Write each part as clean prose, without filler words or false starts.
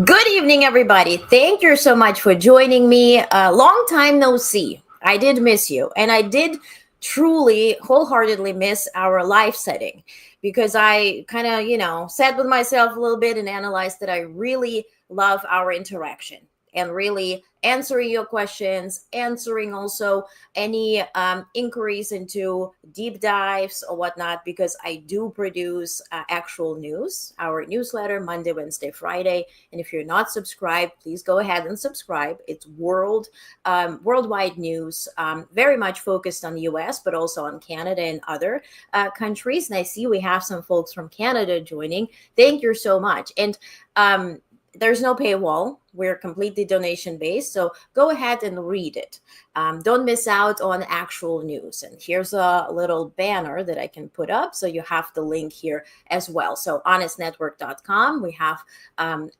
Good evening, everybody. Thank you so much for joining me. Long time no see. I did miss you, and I did truly, wholeheartedly miss our live setting because I kind of, sat with myself a little bit and analyzed that I really love our interaction and really answering your questions, answering also any inquiries into deep dives or whatnot, because I do produce actual news, our newsletter, Monday, Wednesday, Friday. And if you're not subscribed, please go ahead and subscribe. It's worldwide news, very much focused on the US, but also on Canada and other countries. And I see we have some folks from Canada joining. Thank you so much. And there's no paywall. We're completely donation based. So go ahead and read it. Don't miss out on actual news. And here's a little banner that I can put up. So you have the link here as well. So honestnetwork.com, we have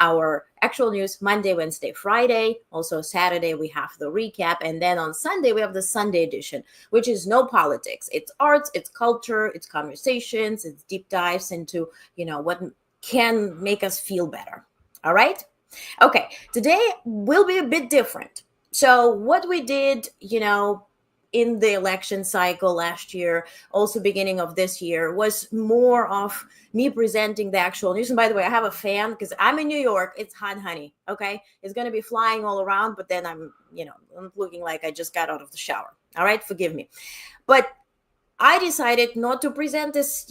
our actual news Monday, Wednesday, Friday. Also Saturday, we have the recap. And then on Sunday, we have the Sunday edition, which is no politics. It's arts, it's culture, it's conversations, it's deep dives into, what can make us feel better. All right. Okay. Today will be a bit different. So what we did, in the election cycle last year, also beginning of this year, was more of me presenting the actual news. And by the way, I have a fan because I'm in New York. It's hot, honey. Okay. It's going to be flying all around, but then I'm looking like I just got out of the shower. All right. Forgive me. But I decided not to present this,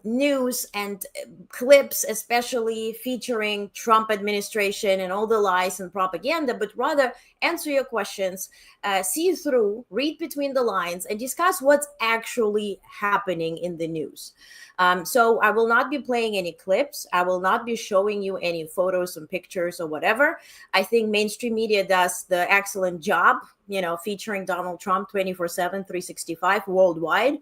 news and clips, especially featuring Trump administration and all the lies and propaganda, but rather answer your questions, see through, read between the lines, and discuss what's actually happening in the news. So I will not be playing any clips. I will not be showing you any photos and pictures or whatever. I think mainstream media does the excellent job, featuring Donald Trump 24/7, 365 worldwide.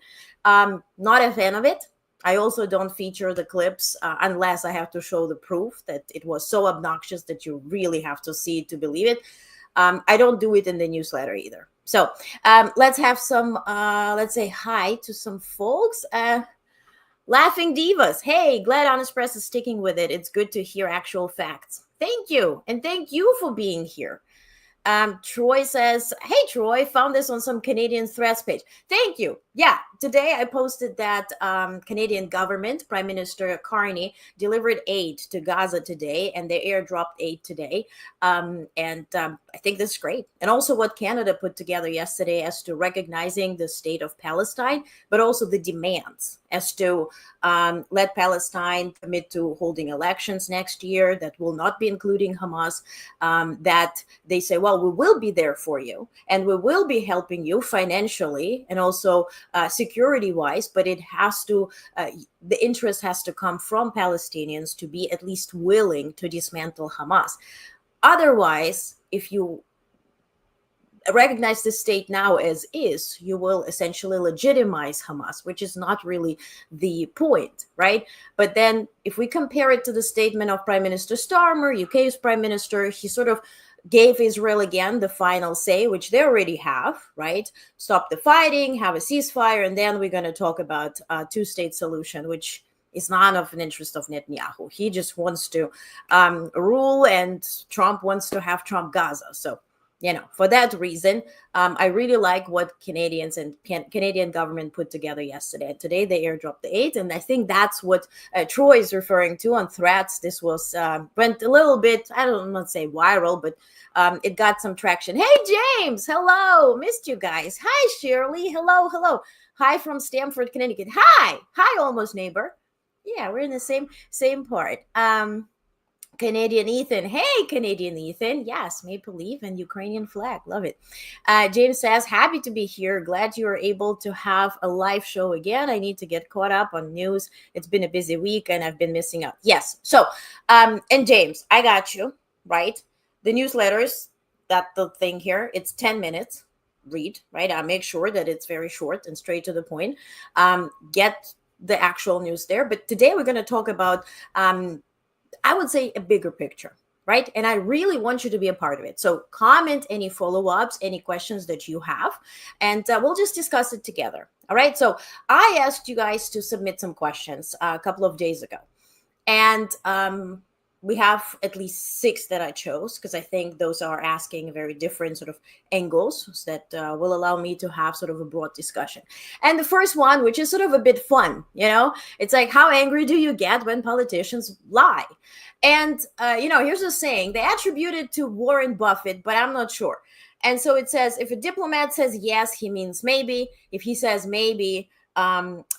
Not a fan of it. I also don't feature the clips unless I have to show the proof that it was so obnoxious that you really have to see it to believe it. I don't do it in the newsletter either. So let's have some, let's say hi to some folks. Laughing Divas. Hey, glad OnestPress is sticking with it. It's good to hear actual facts. Thank you. And thank you for being here. Troy says, hey, Troy, found this on some Canadian threats page. Thank you. Yeah, today I posted that Canadian government, Prime Minister Carney, delivered aid to Gaza today, and they airdropped aid today. I think that's great. And also what Canada put together yesterday as to recognizing the state of Palestine, but also the demands as to let Palestine commit to holding elections next year that will not be including Hamas, that they say, well, we will be there for you and we will be helping you financially and also security wise, but it has to, the interest has to come from Palestinians to be at least willing to dismantle Hamas. Otherwise, if you recognize the state now as is, you will essentially legitimize Hamas, which is not really the point, right? But then if we compare it to the statement of Prime Minister Starmer, UK's Prime Minister, he sort of gave Israel again the final say, which they already have, right? Stop the fighting, have a ceasefire, and then we're going to talk about a two-state solution, which is not of an interest of Netanyahu. He just wants to rule, and Trump wants to have Trump Gaza. So, for that reason, I really like what Canadians and Canadian government put together yesterday. Today, they airdropped the aid, and I think that's what Troy is referring to on threats. This was went a little bit, I don't want to say viral, but it got some traction. Hey, James, hello. Missed you guys. Hi, Shirley. Hello. Hi from Stamford, Connecticut. Hi, almost neighbor. Yeah, we're in the same part. Canadian Ethan. Hey, Canadian Ethan. Yes, Maple Leaf and Ukrainian flag. Love it. James says, happy to be here. Glad you were able to have a live show again. I need to get caught up on news. It's been a busy week and I've been missing out. Yes. So, and James, I got you, right? The newsletters, that the thing here. It's 10 minutes read, right? I make sure that it's very short and straight to the point. Get the actual news there. But today we're going to talk about, I would say, a bigger picture, right? And I really want you to be a part of it. So comment any follow-ups, any questions that you have, and we'll just discuss it together. All right. So I asked you guys to submit some questions a couple of days ago. And we have at least 6 that I chose because I think those are asking very different sort of angles that will allow me to have sort of a broad discussion. And the first one, which is sort of a bit fun, it's like, how angry do you get when politicians lie? And, here's a saying, they attribute it to Warren Buffett, but I'm not sure. And so it says, if a diplomat says yes, he means maybe. If he says maybe,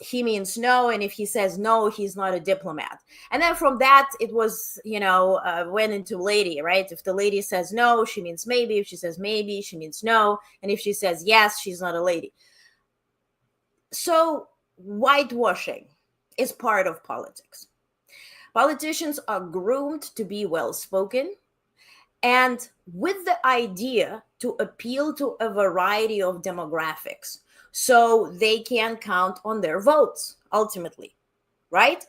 he means no. And if he says no, he's not a diplomat. And then from that, it was, went into lady, right? If the lady says no, she means maybe. If she says maybe, she means no. And if she says yes, she's not a lady. So whitewashing is part of politics. Politicians are groomed to be well-spoken and with the idea to appeal to a variety of demographics so they can count on their votes ultimately, right?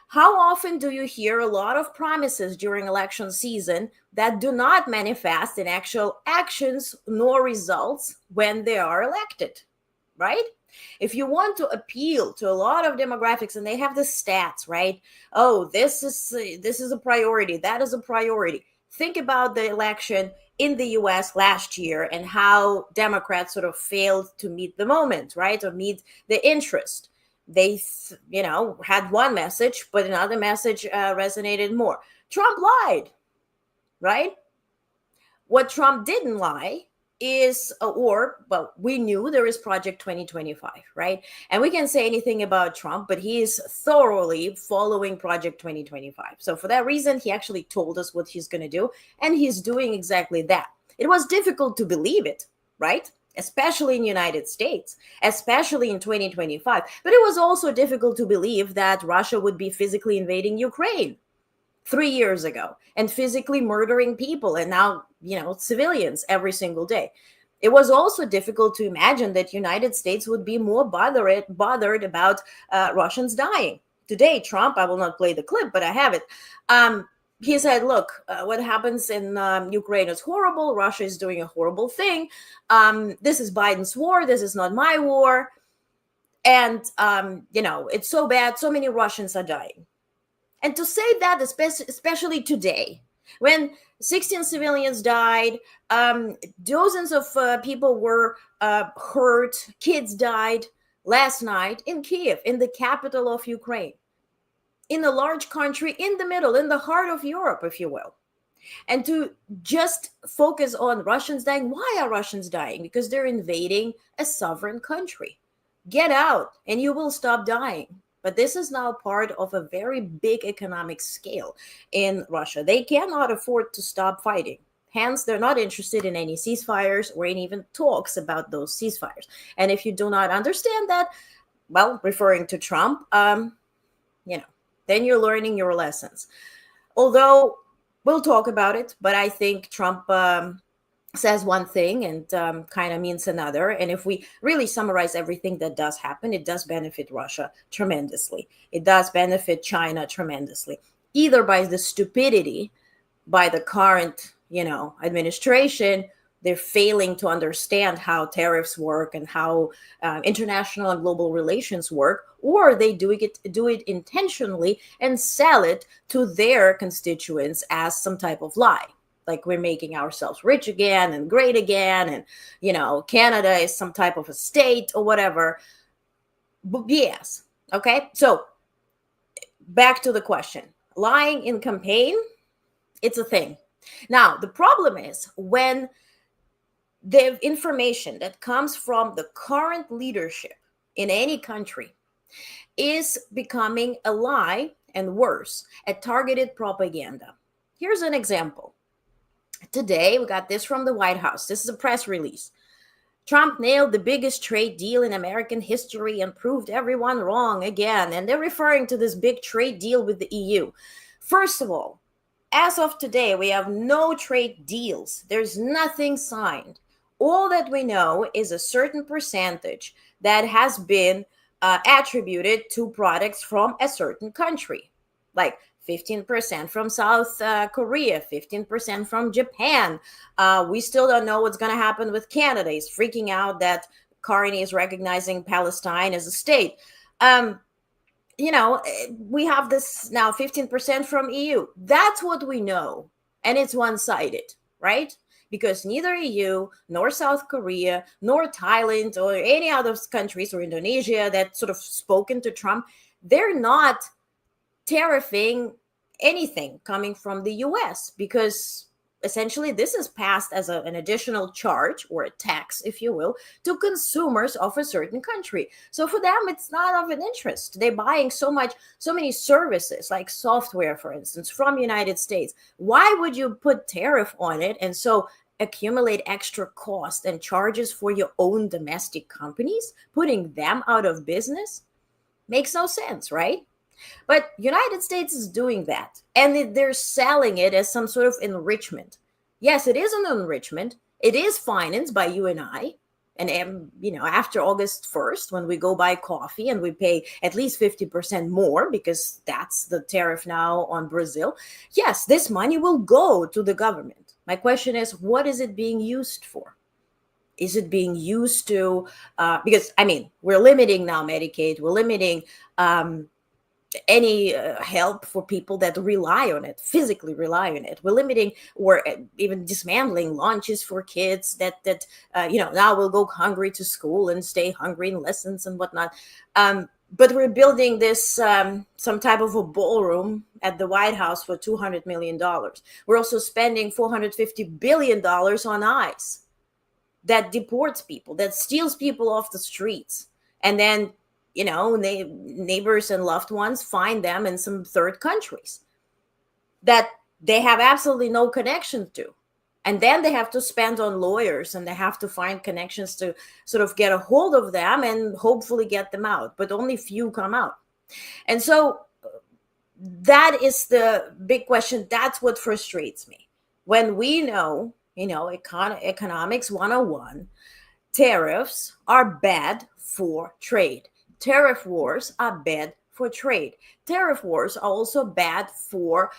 How often do you hear a lot of promises during election season that do not manifest in actual actions nor results when they are elected, right? If you want to appeal to a lot of demographics and they have the stats, right? Oh, this is a priority. That is a priority. Think about the election in the US last year and how Democrats sort of failed to meet the moment, right? Or meet the interest. They, had one message, but another message resonated more. Trump lied, right? What Trump didn't lie is, we knew there is Project 2025, right? And we can say anything about Trump, but he is thoroughly following Project 2025. So for that reason, he actually told us what he's going to do, and he's doing exactly that. It was difficult to believe it, right? Especially in the United States, especially in 2025. But it was also difficult to believe that Russia would be physically invading Ukraine 3 years ago and physically murdering people and now, civilians every single day. It was also difficult to imagine that United States would be more bothered about Russians dying. Today, Trump, I will not play the clip, but I have it. He said, look, what happens in Ukraine is horrible. Russia is doing a horrible thing. This is Biden's war. This is not my war. And, it's so bad. So many Russians are dying. And to say that, especially today, when 16 civilians died, dozens of people were hurt, kids died last night in Kiev, in the capital of Ukraine, in a large country in the middle, in the heart of Europe, if you will. And to just focus on Russians dying. Why are Russians dying? Because they're invading a sovereign country. Get out and you will stop dying. But this is now part of a very big economic scale in Russia. They cannot afford to stop fighting. Hence, they're not interested in any ceasefires or in even talks about those ceasefires. And if you do not understand that, well, referring to Trump, then you're learning your lessons. Although we'll talk about it, but I think Trump says one thing and kind of means another. And if we really summarize everything that does happen, it does benefit Russia tremendously. It does benefit China tremendously, either by the stupidity by the current, administration. They're failing to understand how tariffs work and how international and global relations work, or they do it intentionally and sell it to their constituents as some type of lie. Like we're making ourselves rich again and great again. And, Canada is some type of a state or whatever. But yes. Okay. So back to the question. Lying in campaign, it's a thing. Now, the problem is when the information that comes from the current leadership in any country is becoming a lie and worse, a targeted propaganda. Here's an example. Today, we got this from the White House. This is a press release. Trump nailed the biggest trade deal in American history and proved everyone wrong again. And they're referring to this big trade deal with the EU. First of all, As of today, we have no trade deals. There's nothing signed. All that we know is a certain percentage that has been attributed to products from a certain country, like 15% from South Korea, 15% from Japan. We still don't know what's going to happen with Canada. He's freaking out that Carney is recognizing Palestine as a state. We have this now 15% from EU. That's what we know. And it's one sided, right? Because neither EU nor South Korea nor Thailand or any other countries or Indonesia that sort of spoken to Trump, they're not tariffing anything coming from the US because essentially this is passed as an additional charge or a tax, if you will, to consumers of a certain country. So for them, it's not of an interest. They're buying so many services like software, for instance, from United States. Why would you put tariff on it and so accumulate extra cost and charges for your own domestic companies, putting them out of business? Makes no sense, right? But United States is doing that, and they're selling it as some sort of enrichment. Yes, it is an enrichment. It is financed by you and I. And after August 1st, when we go buy coffee and we pay at least 50% more because that's the tariff now on Brazil, yes, this money will go to the government. My question is, what is it being used for? Is it being used to, because, we're limiting now Medicaid, we're limiting any help for people that rely on it, physically rely on it. We're limiting or even dismantling lunches for kids that now will go hungry to school and stay hungry in lessons and whatnot. But we're building this some type of a ballroom at the White House for $200 million. We're also spending $450 billion on ICE that deports people, that steals people off the streets. And then neighbors and loved ones find them in some third countries that they have absolutely no connection to. And then they have to spend on lawyers and they have to find connections to sort of get a hold of them and hopefully get them out. But only few come out. And so that is the big question. That's what frustrates me. When we know, economics 101, tariffs are bad for trade. Tariff wars are bad for trade. Tariff wars are also bad for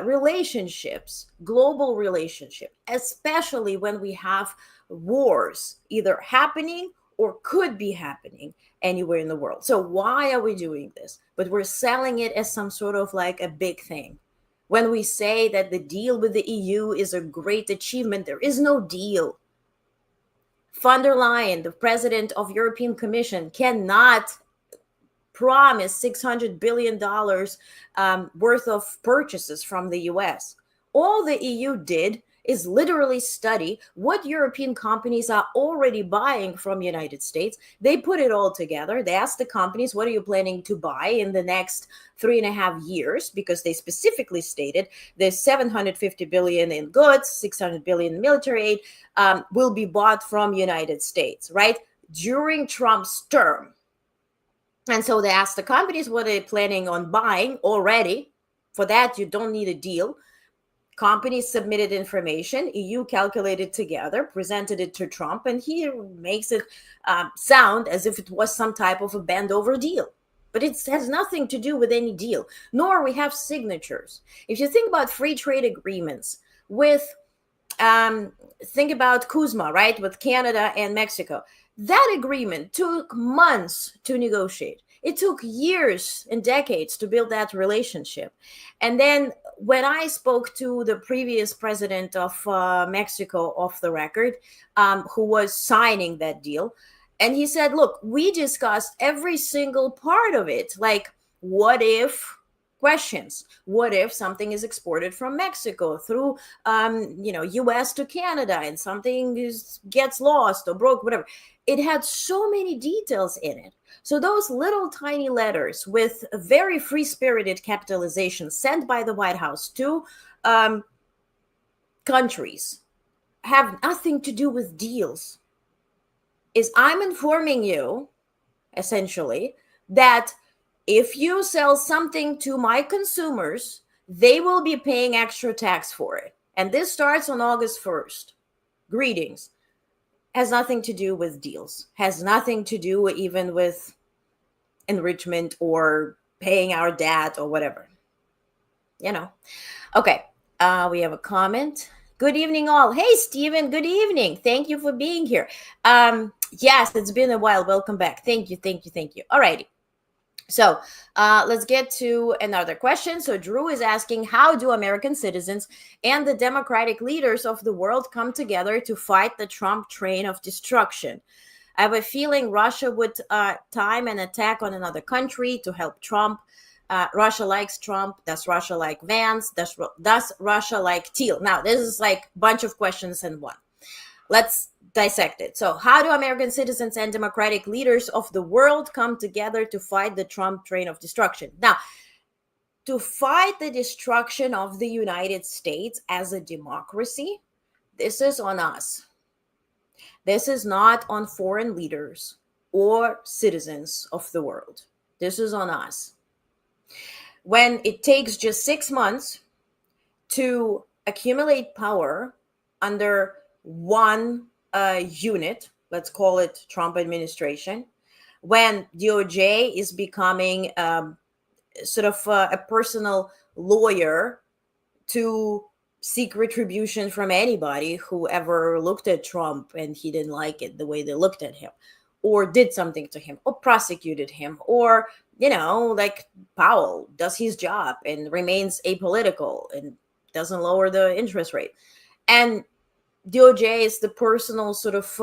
relationships, global relationships, especially when we have wars either happening or could be happening anywhere in the world. So why are we doing this? But we're selling it as some sort of like a big thing. When we say that the deal with the EU is a great achievement, there is no deal. Von der Leyen, the president of European Commission, cannot promise $600 billion worth of purchases from the US. All the EU did is literally study what European companies are already buying from United States. They put it all together. They asked the companies, what are you planning to buy in the next 3.5 years? Because they specifically stated there's $750 billion in goods, $600 billion in military aid will be bought from United States, right? During Trump's term. And so they asked the companies what they're planning on buying already. For that, you don't need a deal. Companies submitted information, EU calculated together, presented it to Trump, and he makes it sound as if it was some type of a bend-over deal. But it has nothing to do with any deal, nor we have signatures. If you think about free trade agreements think about CUSMA, right, with Canada and Mexico. That agreement took months to negotiate. It took years and decades to build that relationship. And then when I spoke to the previous president of Mexico off the record, who was signing that deal, and he said, look, we discussed every single part of it. Like, what if questions? What if something is exported from Mexico through, U.S. to Canada and something gets lost or broke, whatever? It had so many details in it. So those little tiny letters with a very free-spirited capitalization sent by the White House to countries have nothing to do with deals. I'm informing you, essentially, that if you sell something to my consumers they will be paying extra tax for it. And this starts on August 1st. Greetings. Has nothing to do with deals, has nothing to do even with enrichment or paying our debt or whatever. You know. Okay. We have a comment. Good evening, all. Hey, Stephen. Good evening. Thank you for being here. Yes, it's been a while. Welcome back. Thank you. Thank you. Thank you. Alrighty. So let's get to another question. So Drew is asking, how do American citizens and the democratic leaders of the world come together to fight the Trump train of destruction? I have a feeling Russia would time an attack on another country to help Trump. Russia likes Trump. Does Russia like Vance? Does Russia like Teal? Now, this is like a bunch of questions in one. Let's dissect it. So, how do American citizens and democratic leaders of the world come together to fight the Trump train of destruction? Now, to fight the destruction of the United States as a democracy, this is on us. This is not on foreign leaders or citizens of the world. This is on us. When it takes just 6 months to accumulate power under one unit, let's call it Trump administration, when DOJ is becoming sort of a personal lawyer to seek retribution from anybody who ever looked at Trump and he didn't like it the way they looked at him, or did something to him, or prosecuted him, or, like Powell does his job and remains apolitical and doesn't lower the interest rate. And DOJ is the personal sort of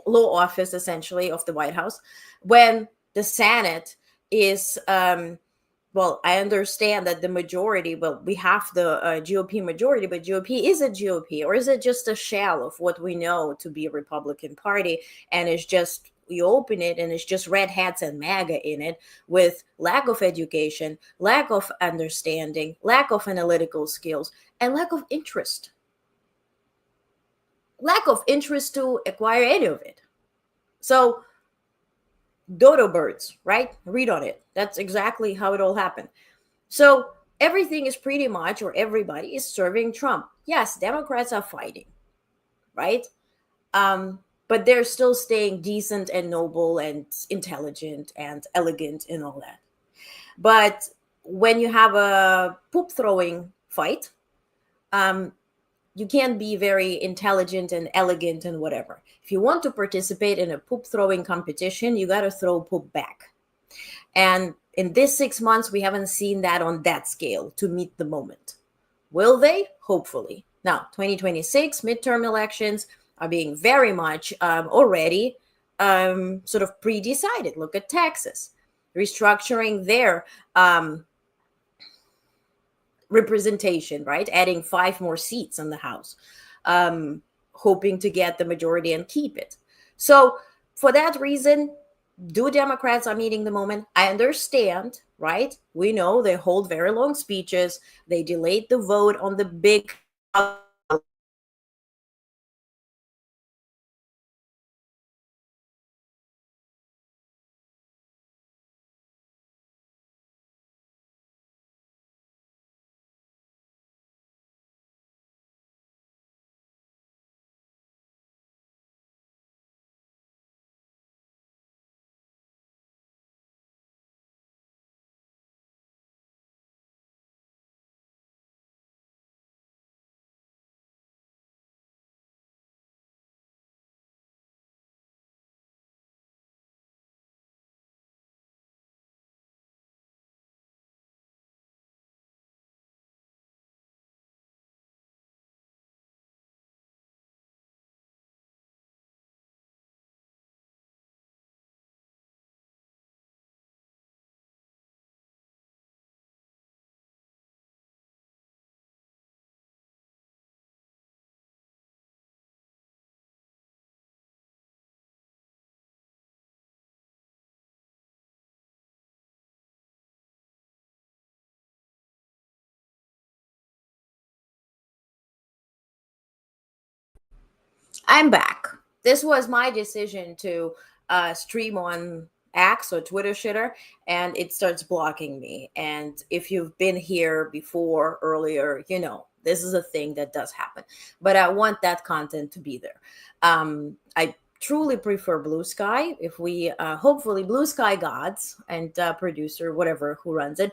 law office, essentially, of the White House. When the Senate is well, I understand that the majority, well, we have the GOP majority, but GOP is a GOP, or is it just a shell of what we know to be a Republican Party? And it's just, you open it and it's just red hats and MAGA in it, with lack of education, lack of understanding, lack of analytical skills, and lack of interest. Lack of interest to acquire any of it. So, dodo birds, right? Read on it. That's exactly how it all happened. So everything is pretty much, or everybody is serving Trump. Yes, Democrats are fighting, right? But they're still staying decent and noble and intelligent and elegant and all that. But when you have a poop throwing fight, um, you can't be very intelligent and elegant and whatever. If you want to participate in a poop throwing competition, you got to throw poop back. And in this 6 months, we haven't seen that on that scale to meet the moment. Will they? Hopefully. Now, 2026 midterm elections are being very much already sort of pre-decided. Look at Texas, restructuring their representation, right? Adding 5 more seats in the House, hoping to get the majority and keep it. So for that reason, do Democrats are meeting the moment? I understand, right? We know they hold very long speeches. They delayed the vote on the big. I'm back. This was my decision to stream on X or Twitter shitter, and it starts blocking me. And if you've been here before earlier, this is a thing that does happen. But I want that content to be there. I truly prefer Blue Sky. If we hopefully Blue Sky gods and producer, whatever, who runs it,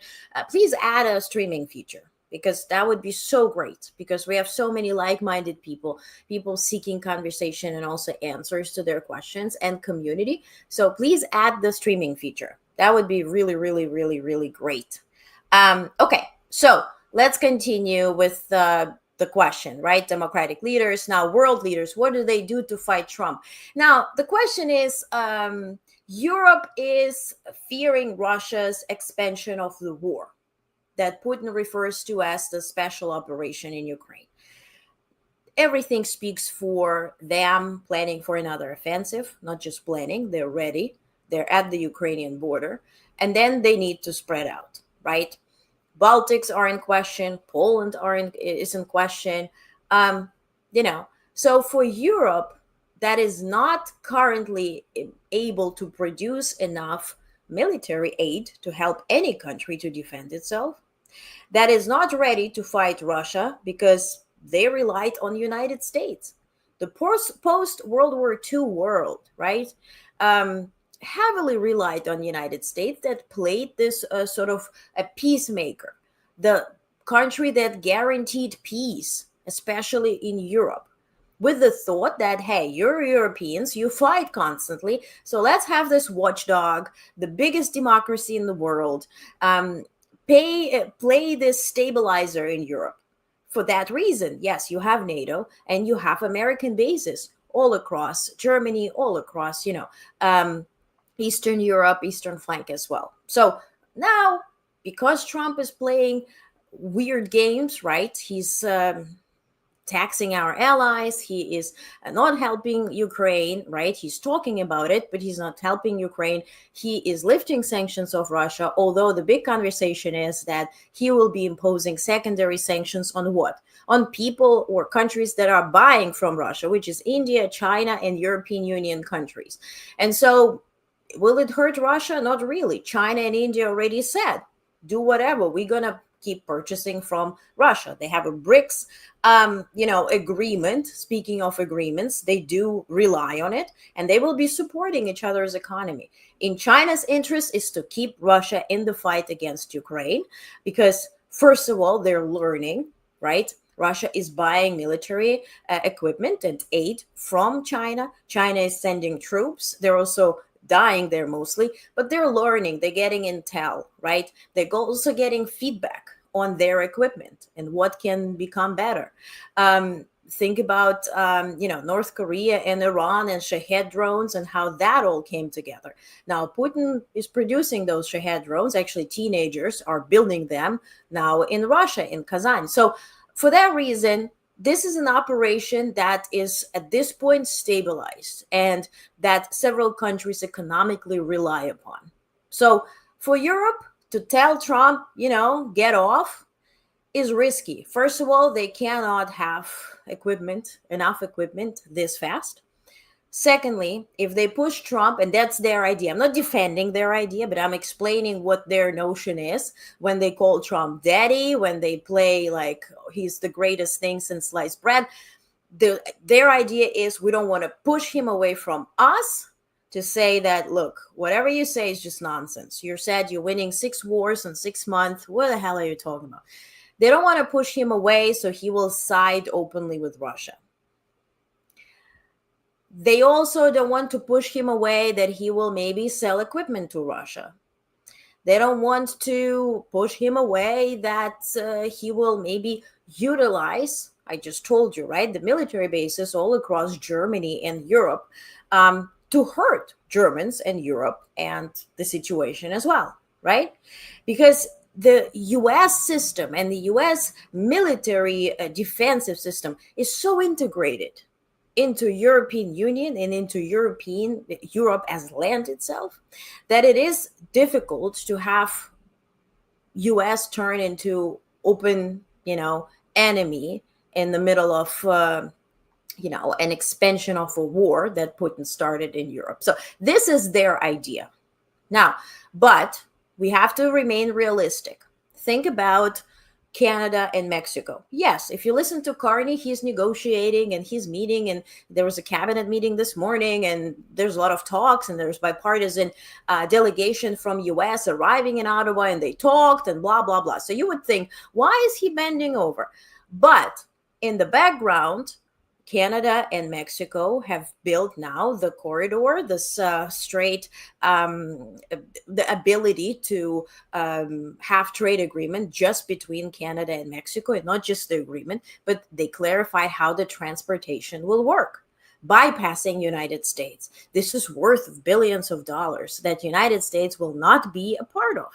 please add a streaming feature, because that would be so great, because we have so many like-minded people seeking conversation and also answers to their questions, and community. So please add the streaming feature. That would be really, really, really, really great. Okay, so let's continue with the question, right? Democratic leaders, now world leaders, what do they do to fight Trump? Now, the question is, Europe is fearing Russia's expansion of the war that Putin refers to as the special operation in Ukraine. Everything speaks for them planning for another offensive, not just planning, they're ready. They're at the Ukrainian border, and then they need to spread out, right? Baltics are in question, Poland is in question. So for Europe, that is not currently able to produce enough military aid to help any country to defend itself, that is not ready to fight Russia because they relied on the United States. The post World War II world, right, heavily relied on the United States, that played this sort of a peacemaker, the country that guaranteed peace, especially in Europe, with the thought that, hey, you're Europeans, you fight constantly, so let's have this watchdog, the biggest democracy in the world, play this stabilizer in Europe. For that reason, yes, you have NATO and you have American bases all across Germany, all across, Eastern Europe, Eastern flank as well. So now, because Trump is playing weird games, right? He's taxing our allies. He is not helping Ukraine, right? He's talking about it, but he's not helping Ukraine. He is lifting sanctions of Russia, although the big conversation is that he will be imposing secondary sanctions on what? On people or countries that are buying from Russia, which is India, China, and European Union countries. And so will it hurt Russia? Not really. China and India already said, do whatever. We're going to keep purchasing from Russia. They have a BRICS, agreement. Speaking of agreements, they do rely on it, and they will be supporting each other's economy. In China's interest is to keep Russia in the fight against Ukraine, because first of all, they're learning, right? Russia is buying military equipment and aid from China. China is sending troops. They're also dying there mostly, but they're learning, they're getting intel, right? They're also getting feedback on their equipment and what can become better. Think about, North Korea and Iran and Shahed drones and how that all came together. Now, Putin is producing those Shahed drones. Actually, teenagers are building them now in Russia, in Kazan. So for that reason, this is an operation that is at this point stabilized and that several countries economically rely upon. So for Europe to tell Trump, get off, is risky. First of all, they cannot have enough equipment this fast. Secondly, if they push Trump, and that's their idea, I'm not defending their idea, but I'm explaining what their notion is when they call Trump daddy, when they play like he's the greatest thing since sliced bread. Their idea is we don't want to push him away from us to say that, look, whatever you say is just nonsense. You said you're winning 6 wars in 6 months. What the hell are you talking about? They don't want to push him away, so he will side openly with Russia. They also don't want to push him away that he will maybe sell equipment to Russia. They don't want to push him away that he will maybe utilize, I just told you, right, the military bases all across Germany and Europe to hurt Germans and Europe and the situation as well, right? Because the U.S. system and the U.S. military defensive system is so integrated into European Union and into Europe as land itself, that it is difficult to have U.S. turn into open, enemy in the middle of, an expansion of a war that Putin started in Europe. So this is their idea. Now, but we have to remain realistic. Think about Canada and Mexico. Yes, if you listen to Carney, he's negotiating and he's meeting, and there was a cabinet meeting this morning, and there's a lot of talks, and there's bipartisan delegation from U.S. arriving in Ottawa, and they talked and blah blah blah. So you would think, why is he bending over? But in the background, Canada and Mexico have built now the corridor, this straight, the ability to have trade agreement just between Canada and Mexico, and not just the agreement, but they clarify how the transportation will work, bypassing United States. This is worth billions of dollars that United States will not be a part of.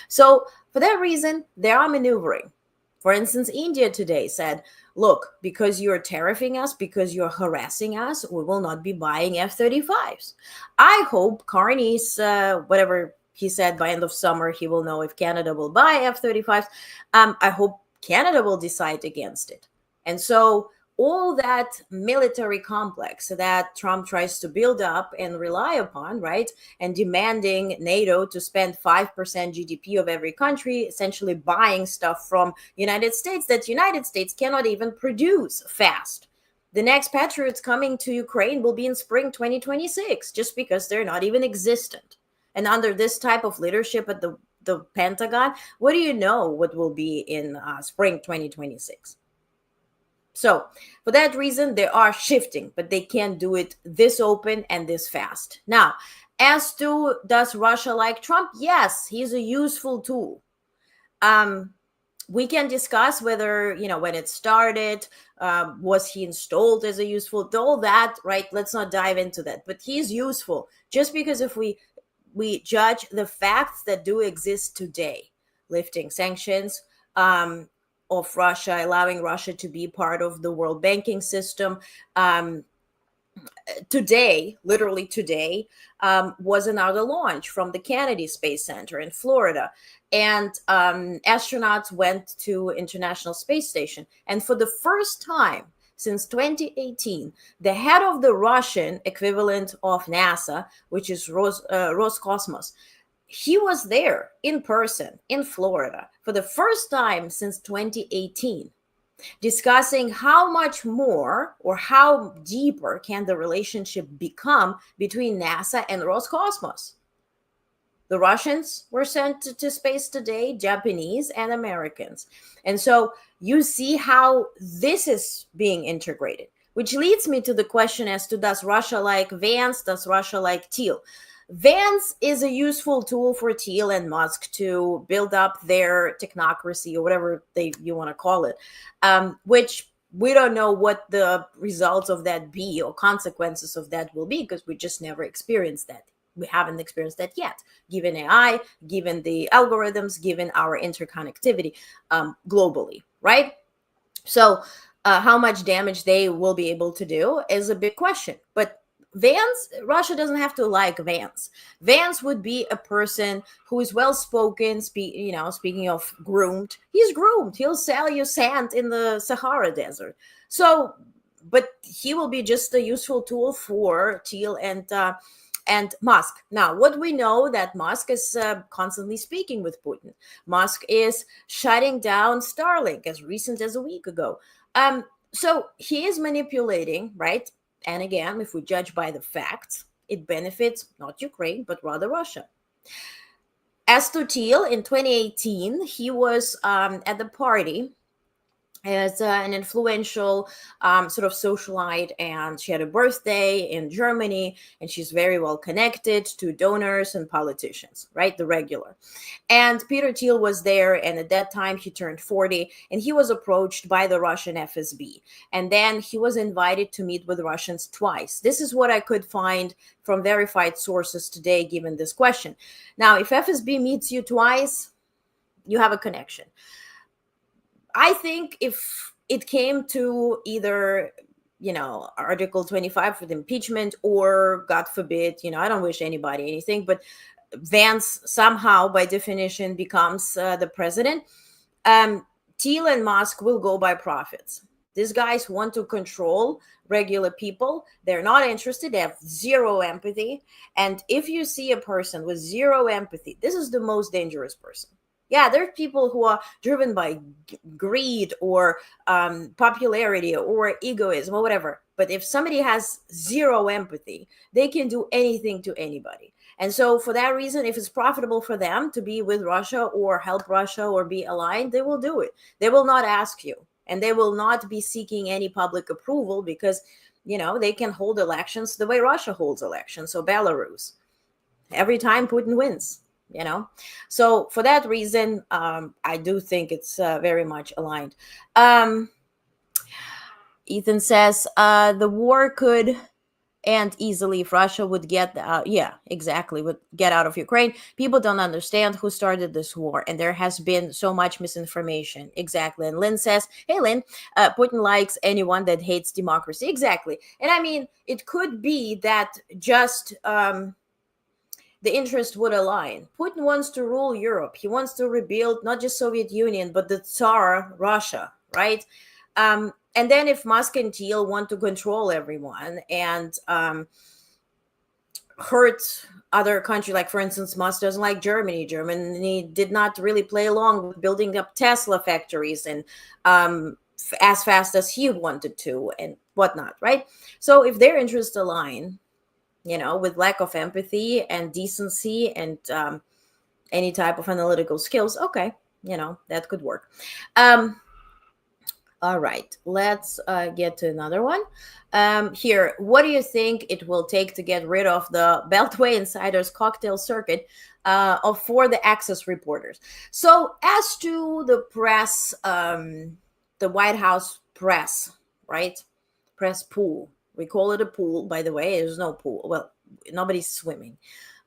So for that reason, they are maneuvering. For instance, India today said, look, because you're tariffing us, because you're harassing us, we will not be buying F-35s. I hope Carney's, whatever he said, by end of summer, he will know if Canada will buy F-35s. I hope Canada will decide against it. And so all that military complex that Trump tries to build up and rely upon, right, and demanding NATO to spend 5% GDP of every country, essentially buying stuff from United States that United States cannot even produce fast. The next Patriots coming to Ukraine will be in spring 2026, just because they're not even existent. And under this type of leadership at the Pentagon, what do you know what will be in spring 2026? So for that reason, they are shifting, but they can't do it this open and this fast. Now, as to does Russia like Trump? Yes, he's a useful tool. We can discuss whether, when it started, was he installed as a useful, all that, right? Let's not dive into that, but he's useful just because if we judge the facts that do exist today, lifting sanctions, of Russia, allowing Russia to be part of the world banking system. Today, literally today, was another launch from the Kennedy Space Center in Florida. And astronauts went to International Space Station. And for the first time since 2018, the head of the Russian equivalent of NASA, which is Roscosmos, he was there in person in Florida for the first time since 2018, discussing how much more or how deeper can the relationship become between NASA and Roscosmos. The Russians were sent to space today, Japanese and Americans. And so you see how this is being integrated, which leads me to the question as to does Russia like Vance, does Russia like Thiel? Vance is a useful tool for Thiel and Musk to build up their technocracy or whatever you want to call it, which we don't know what the results of that be or consequences of that will be because we just never experienced that. We haven't experienced that yet, given AI, given the algorithms, given our interconnectivity globally, right? So how much damage they will be able to do is a big question. But Vance, Russia doesn't have to like Vance. Vance would be a person who is well-spoken, speaking of groomed, he's groomed. He'll sell you sand in the Sahara Desert. So, but he will be just a useful tool for Thiel and Musk. Now, what we know that Musk is constantly speaking with Putin. Musk is shutting down Starlink as recent as a week ago. So he is manipulating, right? And again, if we judge by the facts, it benefits not Ukraine, but rather Russia. As to Thiel, in 2018, he was at the party as an influential sort of socialite, and she had a birthday in Germany, and she's very well connected to donors and politicians, right? The regular. And Peter Thiel was there, and at that time he turned 40, and he was approached by the Russian FSB. And then he was invited to meet with Russians twice. This is what I could find from verified sources today, given this question. Now, if FSB meets you twice, you have a connection. I think if it came to either, Article 25 for the impeachment or, God forbid, I don't wish anybody anything, but Vance somehow, by definition, becomes the president, Thiel and Musk will go by profits. These guys want to control regular people. They're not interested. They have zero empathy. And if you see a person with zero empathy, this is the most dangerous person. Yeah, there are people who are driven by greed or popularity or egoism or whatever. But if somebody has zero empathy, they can do anything to anybody. And so, for that reason, if it's profitable for them to be with Russia or help Russia or be aligned, they will do it. They will not ask you, and they will not be seeking any public approval because, they can hold elections the way Russia holds elections. So, Belarus, every time Putin wins. So, for that reason, I do think it's very much aligned. Ethan says the war could end easily if Russia would get yeah, exactly, would get out of Ukraine. People don't understand who started this war, and there has been so much misinformation. Exactly. And Lynn says, hey Lynn, Putin likes anyone that hates democracy. Exactly. And I mean, it could be that just the interest would align. Putin wants to rule Europe. He wants to rebuild not just Soviet Union, but the Tsar Russia, right? And then if Musk and Thiel want to control everyone and hurt other country, like for instance, Musk doesn't like Germany. Germany did not really play along with building up Tesla factories and as fast as he wanted to and whatnot, right? So if their interests align, with lack of empathy and decency and any type of analytical skills, okay, that could work. All right, let's get to another one. Here, what do you think it will take to get rid of the Beltway insiders cocktail circuit for the Access reporters? So, as to the press, the White House press, right? Press pool. We call it a pool, by the way. There's no pool. Well, nobody's swimming,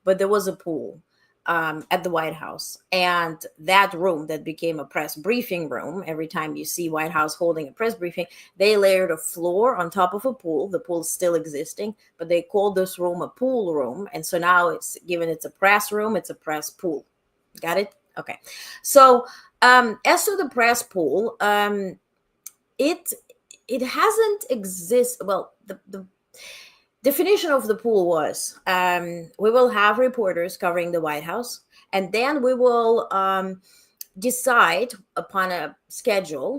but there was a pool at the White House. And that room that became a press briefing room, every time you see White House holding a press briefing, they layered a floor on top of a pool. The pool's still existing, but they called this room a pool room. And so now it's a press room, it's a press pool. Got it? Okay. So as to the press pool, it hasn't exist. Well, the definition of the pool was we will have reporters covering the White House, and then we will decide upon a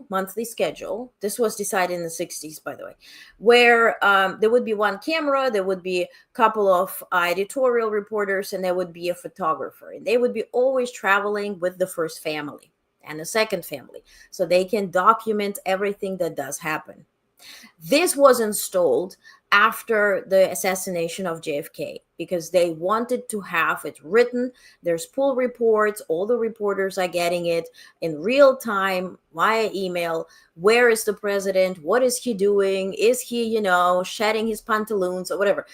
monthly schedule. This was decided in the 60s, by the way, where there would be one camera, there would be a couple of editorial reporters, and there would be a photographer. And they would be always traveling with the first family and the second family, so they can document everything that does happen. This was installed after the assassination of JFK because they wanted to have it written. There's pull reports. All the reporters are getting it in real time via email. Where is the president? What is he doing? Is he, shedding his pantaloons or whatever?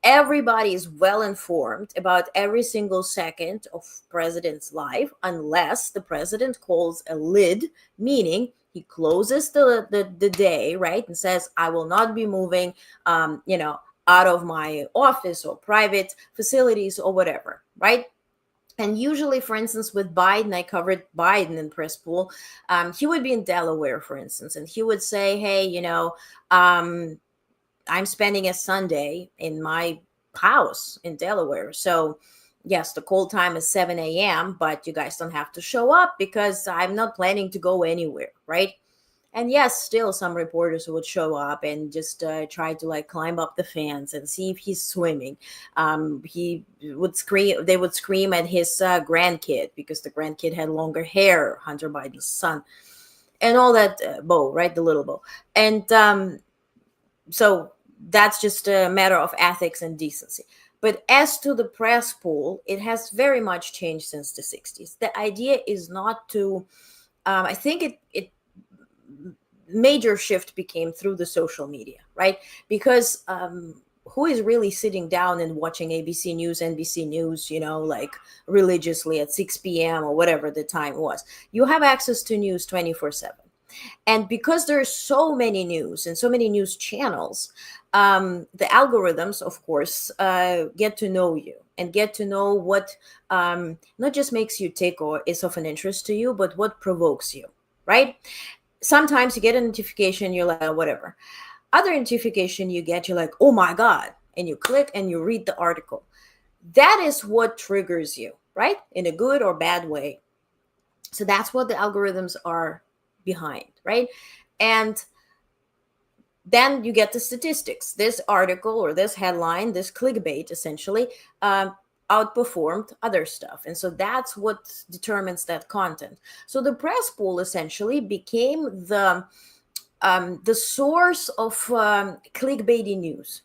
Everybody is well informed about every single second of president's life, unless the president calls a lid, meaning he closes the day, right, and says, I will not be moving, out of my office or private facilities or whatever, right? And usually, for instance, with Biden, I covered Biden in Press Pool. He would be in Delaware, for instance, and he would say, hey, I'm spending a Sunday in my house in Delaware. So, yes, the call time is 7 a.m., but you guys don't have to show up because I'm not planning to go anywhere, right? And yes, still some reporters would show up and just try to climb up the fence and see if he's swimming. He would scream. They would scream at his grandkid because the grandkid had longer hair, Hunter Biden's son, and all that. Bo, right, the little Bo, and so that's just a matter of ethics and decency. But as to the press pool, it has very much changed since the 60s. The idea is not to, I think it major shift became through the social media, right? Because who is really sitting down and watching ABC News, NBC News, religiously at 6 p.m. or whatever the time was? You have access to news 24/7. And because there's so many news and so many news channels, the algorithms, of course, get to know you and get to know what not just makes you tick or is of an interest to you, but what provokes you, right? sometimes you get a notification, you're like, "Oh, whatever." Other notification you get, you're like, "Oh my God." And you click and you read the article. That is what triggers you, right? In a good or bad way. So that's what the algorithms are behind, right? And then you get the statistics. This article or this headline, this clickbait essentially, outperformed other stuff. And so that's what determines that content. So the press pool essentially became the source of clickbaity news.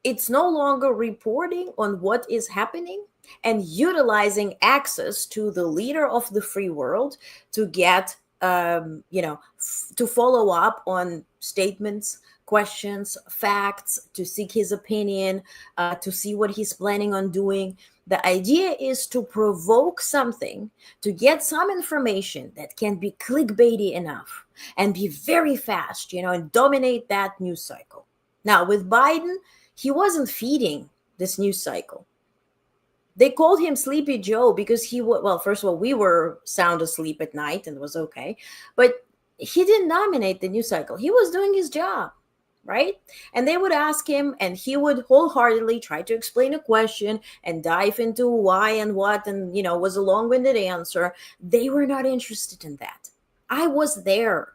It's no longer reporting on what is happening and utilizing access to the leader of the free world to get to follow up on statements, questions, facts, to seek his opinion, to see what he's planning on doing. The idea is to provoke something, to get some information that can be clickbaity enough and be very fast, and dominate that news cycle. Now, with Biden, he wasn't feeding this news cycle. They called him Sleepy Joe because well, first of all, we were sound asleep at night and it was okay. But he didn't dominate the news cycle. He was doing his job, right? And they would ask him and he would wholeheartedly try to explain a question and dive into why and what, and, was a long-winded answer. They were not interested in that. I was there.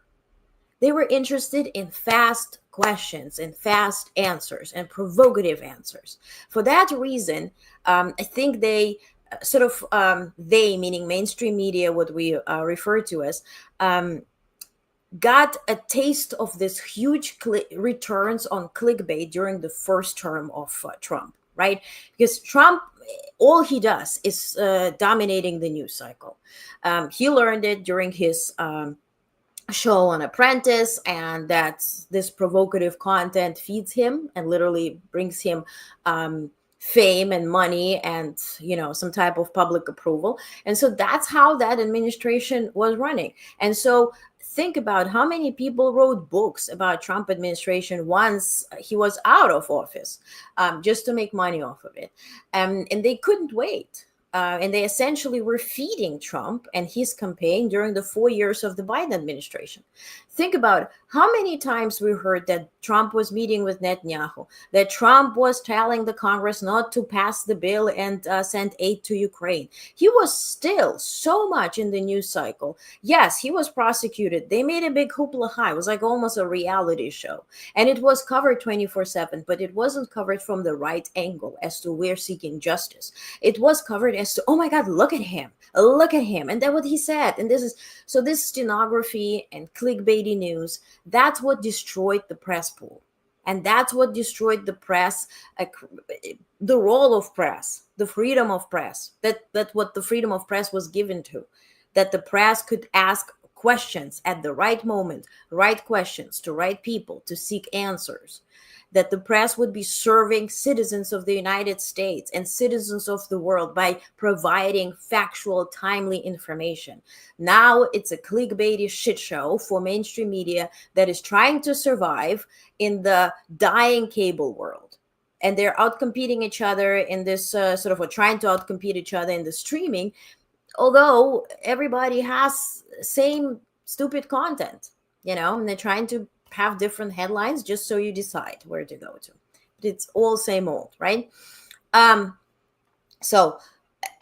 They were interested in fast questions and fast answers and provocative answers. For that reason, I think they they, meaning mainstream media, what we refer to as, got a taste of this huge returns on clickbait during the first term of Trump, right? Because Trump, all he does is dominating the news cycle. He learned it during his show on Apprentice, and that's this provocative content feeds him and literally brings him fame and money and some type of public approval. And so that's how that administration was running. And so think about how many people wrote books about Trump administration once he was out of office, just to make money off of it, and they couldn't wait. And they essentially were feeding Trump and his campaign during the 4 years of the Biden administration. Think about how many times we heard that Trump was meeting with Netanyahu, that Trump was telling the Congress not to pass the bill and send aid to Ukraine. He was still so much in the news cycle. Yes, he was prosecuted. They made a big hoopla high. It was like almost a reality show. And it was covered 24/7, but it wasn't covered from the right angle as to we're seeking justice. It was covered as to, oh my God, look at him. And then what he said. And this stenography and clickbaity news, that's what destroyed the press pool. And that's what destroyed the press, the role of press, the freedom of press, that what the freedom of press was given to, that the press could ask questions at the right moment, right questions to right people to seek answers, that the press would be serving citizens of the United States and citizens of the world by providing factual, timely information. Now it's a clickbaity shit show for mainstream media that is trying to survive in the dying cable world. And they're outcompeting each other in this trying to outcompete each other in the streaming, although everybody has same stupid content, and they're trying to have different headlines just so you decide where to go to. But it's all same old, right? So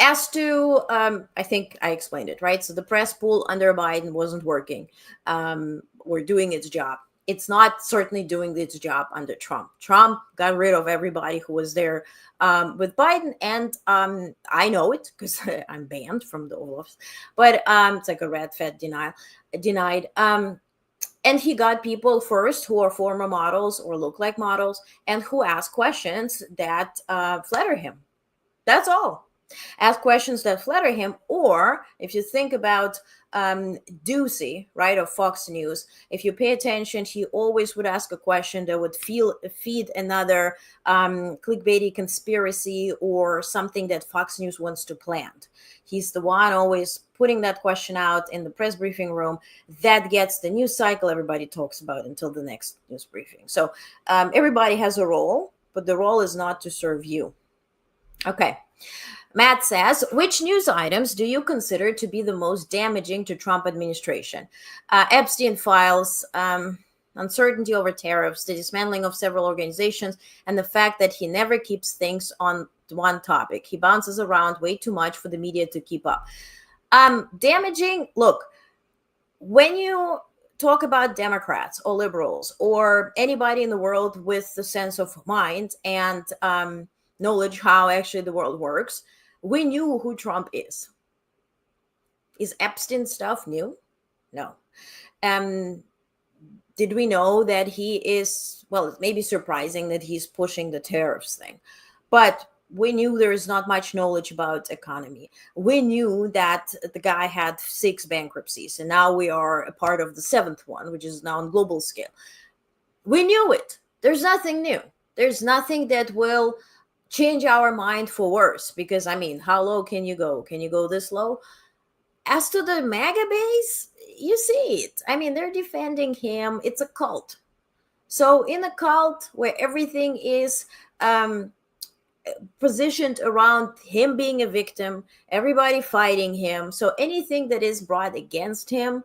as to, I think I explained it, right? So the press pool under Biden wasn't working or doing its job. It's not certainly doing its job under Trump. Trump got rid of everybody who was there with Biden. And I know it because I'm banned from the Olafs. But it's like a red fed denied. And he got people first who are former models or look like models and who ask questions that flatter him. That's all. Ask questions that flatter him. Or if you think about Ducey, right, of Fox News, if you pay attention, he always would ask a question that would feed another clickbaity conspiracy or something that Fox News wants to plant. He's the one always putting that question out in the press briefing room. That gets the news cycle everybody talks about until the next news briefing. So everybody has a role, but the role is not to serve you. Okay. Matt says, which news items do you consider to be the most damaging to Trump administration? Epstein files, uncertainty over tariffs, the dismantling of several organizations, and the fact that he never keeps things on one topic. He bounces around way too much for the media to keep up. Damaging, look, when you talk about Democrats or liberals or anybody in the world with the sense of mind and knowledge how actually the world works, we knew who Trump is. Is Epstein stuff new? No. Um, did we know that he is, well, it may be surprising that he's pushing the tariffs thing, but we knew there is not much knowledge about economy. We knew that the guy had 6 bankruptcies, and now we are a part of the 7th one, which is now on global scale. We knew it. There's nothing new. There's nothing that will change our mind for worse, because I mean, how low can you go? Can you go this low? As to the MAGA base, you see it. I mean, they're defending him. It's a cult. So in a cult where everything is positioned around him being a victim, everybody fighting him, so anything that is brought against him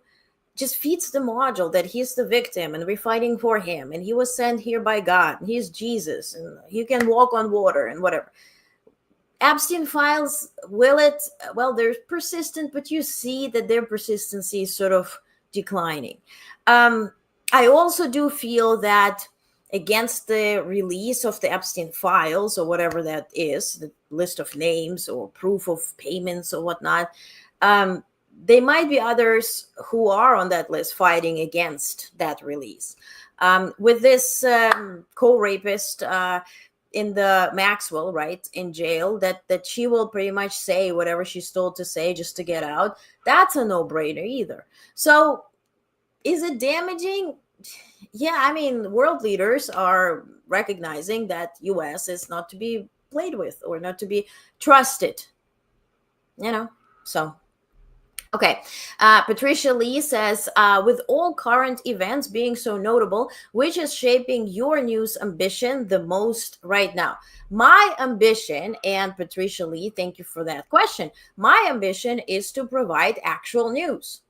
just feeds the module that he's the victim and we're fighting for him and he was sent here by God and he's Jesus and he can walk on water and whatever. Epstein files, will it? Well, they're persistent, but you see that their persistency is sort of declining. I also do feel that against the release of the Epstein files or whatever that is, the list of names or proof of payments or whatnot, there might be others who are on that list fighting against that release. With this co-rapist, in the Maxwell, right, in jail, that she will pretty much say whatever she's told to say just to get out. That's a no-brainer either. So is it damaging? Yeah, I mean, world leaders are recognizing that US is not to be played with or not to be trusted, so okay. Patricia Lee says, with all current events being so notable, which is shaping your news ambition the most right now? My ambition, and Patricia Lee, thank you for that question. My ambition is to provide actual news.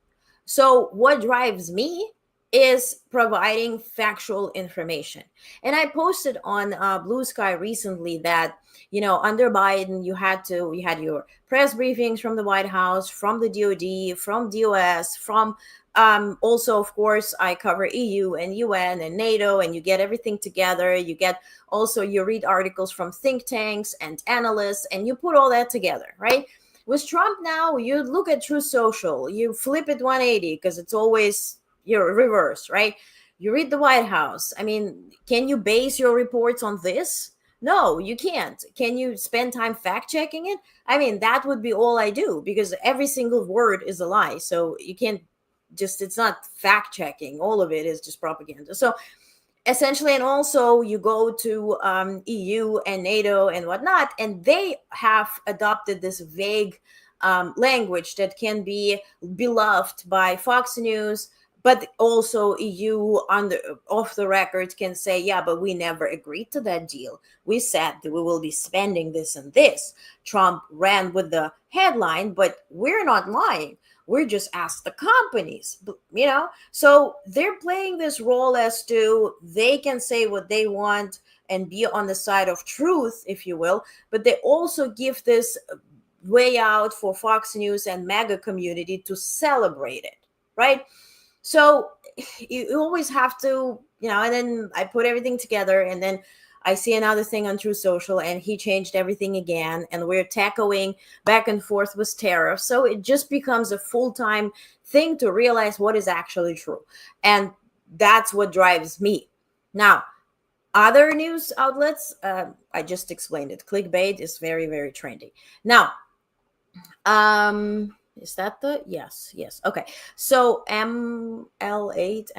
So, what drives me is providing factual information. And I posted on Blue Sky recently that, under Biden, you had your press briefings from the White House, from the DoD, from DOS, from also, of course, I cover EU and UN and NATO, and you get everything together. You read articles from think tanks and analysts, and you put all that together, right? With Trump now, you look at True Social, you flip it 180 because it's always reverse, right? You read the White House. I mean, can you base your reports on this? No, you can't. Can you spend time fact checking it? I mean, that would be all I do because every single word is a lie. So you can't it's not fact checking. All of it is just propaganda. So essentially, and also you go to EU and NATO and whatnot, and they have adopted this vague language that can be beloved by Fox News, but also EU off the record can say, yeah, but we never agreed to that deal. We said that we will be spending this and this. Trump ran with the headline, but we're not lying. We're just asked the companies, so they're playing this role as to they can say what they want and be on the side of truth, if you will, but they also give this way out for Fox News and MAGA community to celebrate it, right? So you always have to, and then I put everything together, and then I see another thing on True Social, and he changed everything again, and we're tackling back and forth with tariffs. So it just becomes a full-time thing to realize what is actually true. And that's what drives me. Now, other news outlets, I just explained it. Clickbait is very, very trendy. Now, is that yes. Okay. So ML8,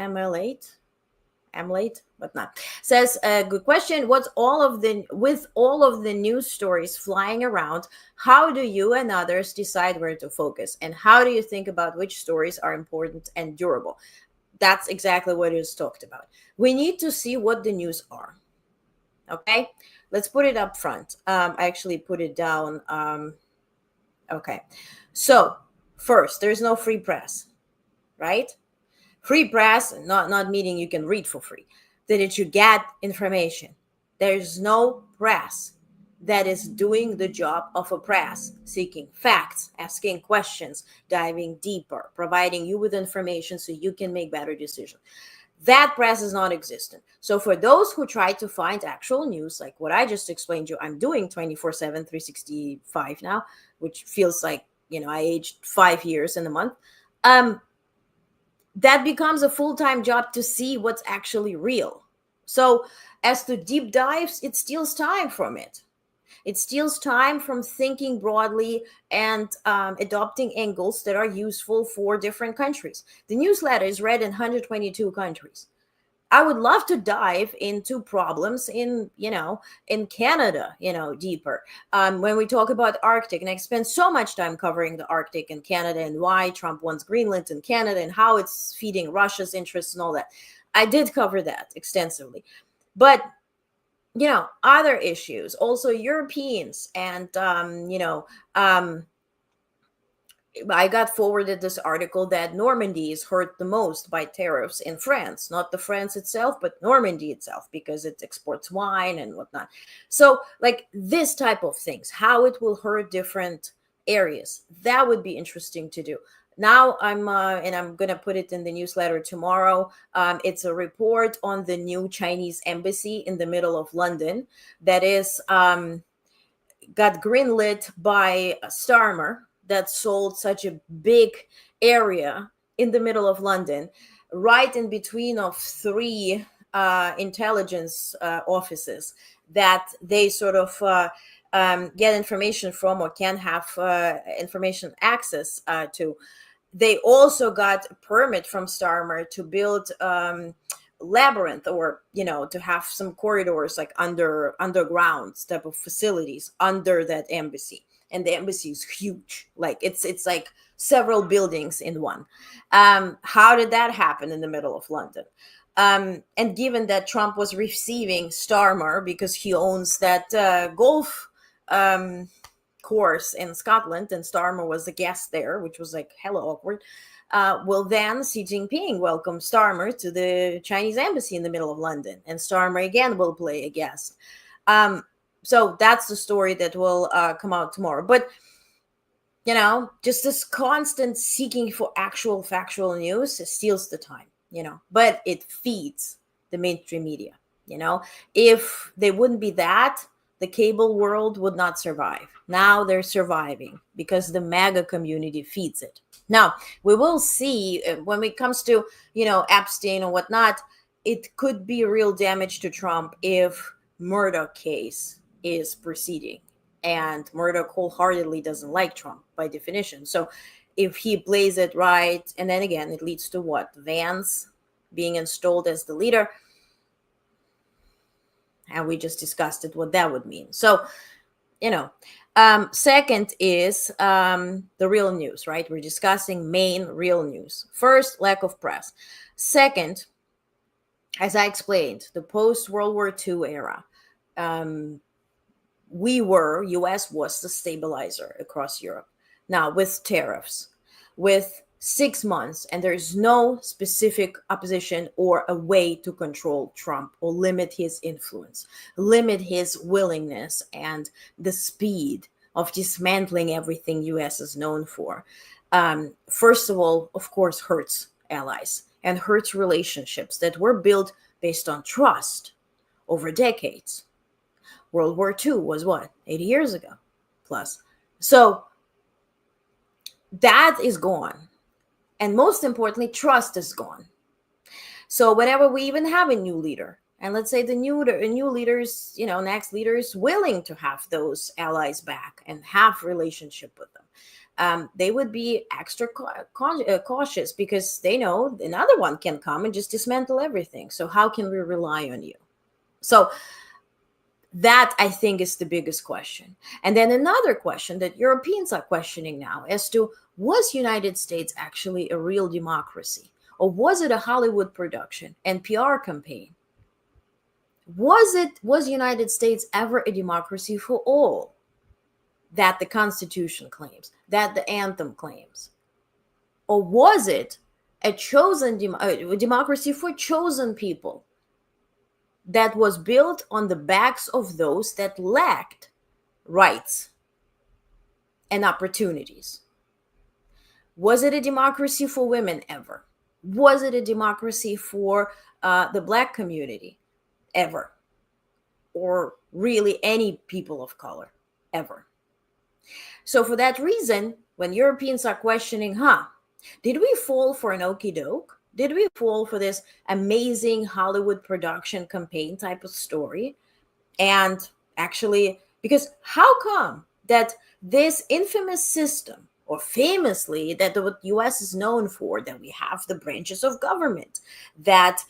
I'm late, but not. Says a good question. With all of the news stories flying around, how do you and others decide where to focus? And how do you think about which stories are important and durable? That's exactly what is talked about. We need to see what the news are. Okay. let's put it up front. I actually put it down. Okay. So, first, there's no free press, right? Free press, not meaning you can read for free, that you get information. There's no press that is doing the job of a press, seeking facts, asking questions, diving deeper, providing you with information so you can make better decisions. That press is non existent. So, for those who try to find actual news, like what I just explained to you, I'm doing 24/7, 365 now, which feels like, I aged 5 years in a month. That becomes a full-time job to see what's actually real. So, as to deep dives, it steals time from it. It steals time from thinking broadly and adopting angles that are useful for different countries. The newsletter is read in 122 countries. I would love to dive into problems in Canada, deeper. When we talk about Arctic, and I spent so much time covering the Arctic and Canada and why Trump wants Greenland and Canada and how it's feeding Russia's interests and all that. I did cover that extensively. But, other issues, also Europeans and, I got forwarded this article that Normandy is hurt the most by tariffs in France, not the France itself, but Normandy itself, because it exports wine and whatnot. So, like this type of things, how it will hurt different areas, that would be interesting to do. Now and I'm gonna put it in the newsletter tomorrow. It's a report on the new Chinese embassy in the middle of London that is got greenlit by Starmer, that sold such a big area in the middle of London, right in between of three intelligence offices that they sort of get information from or can have information access to. They also got a permit from Starmer to build labyrinth, or to have some corridors like underground type of facilities under that embassy. And the embassy is huge, like it's like several buildings in one. How did that happen in the middle of London? And given that Trump was receiving Starmer because he owns that golf course in Scotland, and Starmer was a guest there, which was like hella awkward. Well, then Xi Jinping welcomed Starmer to the Chinese embassy in the middle of London, and Starmer again will play a guest. So that's the story that will come out tomorrow. But, just this constant seeking for actual factual news steals the time, but it feeds the mainstream media. If they wouldn't be that, the cable world would not survive. Now they're surviving because the MAGA community feeds it. Now, we will see when it comes to, Epstein or whatnot, it could be real damage to Trump if Murdoch case is proceeding. And Murdoch wholeheartedly doesn't like Trump by definition. So if he plays it right, and then again, it leads to what? Vance being installed as the leader. And we just discussed it, what that would mean. So, second is the real news, right? We're discussing main real news. First, lack of press. Second, as I explained, the post-World War II era, U.S. was the stabilizer across Europe. Now, with tariffs, with 6 months, and there's no specific opposition or a way to control Trump or limit his influence, limit his willingness and the speed of dismantling everything U.S. is known for. First of all, of course, hurts allies and hurts relationships that were built based on trust over decades. World War II was what? 80 years ago plus. So that is gone. And most importantly, trust is gone. So whenever we even have a new leader, and let's say the new leaders, next leader is willing to have those allies back and have relationship with them, they would be extra cautious because they know another one can come and just dismantle everything. So how can we rely on you? So that, I think, is the biggest question. And then another question that Europeans are questioning now as to, was United States actually a real democracy? Or was it a Hollywood production and PR campaign? Was United States ever a democracy for all that the Constitution claims, that the anthem claims? Or was it a democracy for chosen people that was built on the backs of those that lacked rights and opportunities? Was it a democracy for women ever? Was it a democracy for the Black community ever? Or really any people of color ever? So for that reason, when Europeans are questioning, did we fall for an okie doke? Did we fall for this amazing Hollywood production campaign type of story? And actually, because how come that this infamous system, or famously, that the US is known for, that we have the branches of government, that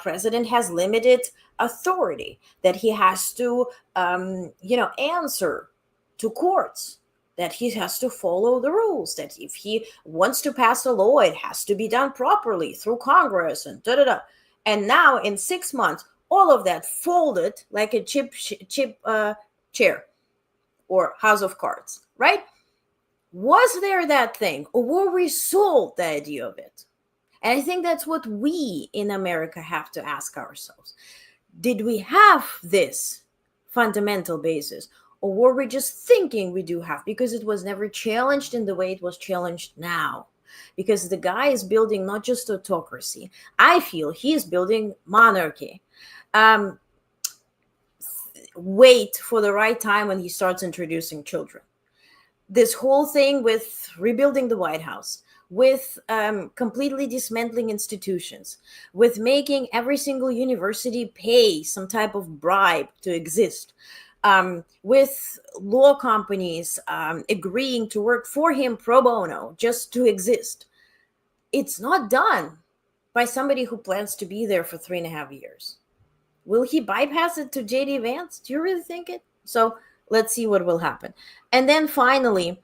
president has limited authority, that he has to, answer to courts, that he has to follow the rules, that if he wants to pass a law, it has to be done properly through Congress and da da da. And now in 6 months, all of that folded like a chip chair or house of cards, right? Was there that thing, or were we sold the idea of it? And I think that's what we in America have to ask ourselves. Did we have this fundamental basis, or were we just thinking we do have, because it was never challenged in the way it was challenged now? Because the guy is building not just autocracy. I feel he is building monarchy. Wait for the right time when he starts introducing children. This whole thing with rebuilding the White House, with completely dismantling institutions, with making every single university pay some type of bribe to exist, with law companies agreeing to work for him pro bono just to exist. It's not done by somebody who plans to be there for 3.5 years. Will he bypass it to JD Vance? Do you really think it? So let's see what will happen. And then finally,